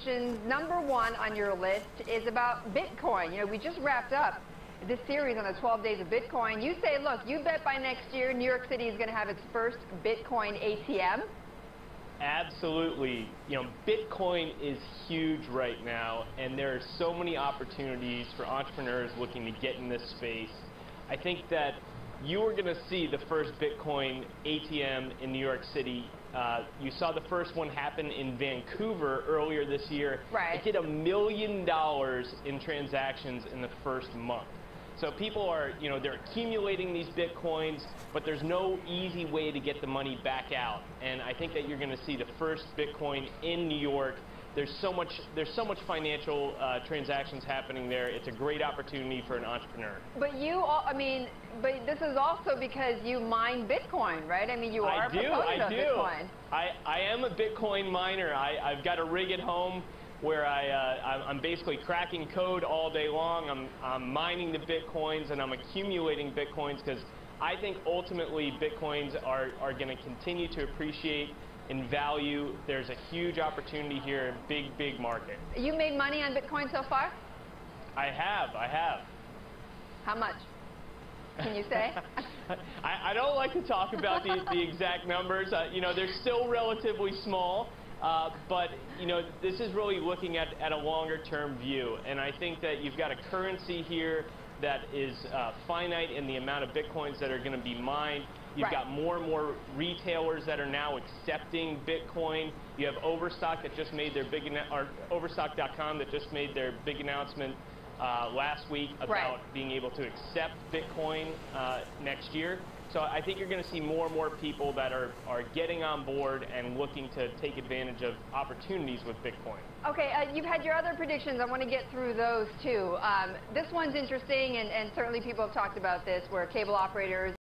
predictions. Number one on your list is about Bitcoin. You know, we just wrapped up this series on the 12 days of Bitcoin. You say, look, you bet by next year New York City is going to have its first Bitcoin ATM. Absolutely. You know, Bitcoin is huge right now, and there are so many opportunities for entrepreneurs looking to get in this space. I think that you are going to see the first Bitcoin ATM in New York City. You saw the first one happen in Vancouver earlier this year. Right. It did $1 million in transactions in the first month. So people are, you know, they're accumulating these Bitcoins, but there's no easy way to get the money back out. And I think that you're going to see the first Bitcoin in New York. There's so much financial transactions happening there. It's a great opportunity for an entrepreneur. But but this is also because you mine Bitcoin, right? I mean, you are a proponent of Bitcoin. I am a Bitcoin miner. I've got a rig at home where I'm basically cracking code all day long. I'm mining the Bitcoins and I'm accumulating Bitcoins because I think ultimately Bitcoins are going to continue to appreciate in value. There's a huge opportunity here, big market. You made money on Bitcoin so far? I have. How much? Can you say? I don't like to talk about the exact numbers. You know, they're still relatively small. But, you know, this is really looking at a longer-term view. And I think that you've got a currency here that is finite in the amount of Bitcoins that are going to be mined. You've got more and more retailers that are now accepting Bitcoin. You have Overstock that just made their Overstock.com that just made their big announcement last week about being able to accept Bitcoin next year. So I think you're going to see more and more people that are getting on board and looking to take advantage of opportunities with Bitcoin. Okay, you've had your other predictions. I want to get through those too. This one's interesting, and certainly people have talked about this, where cable operators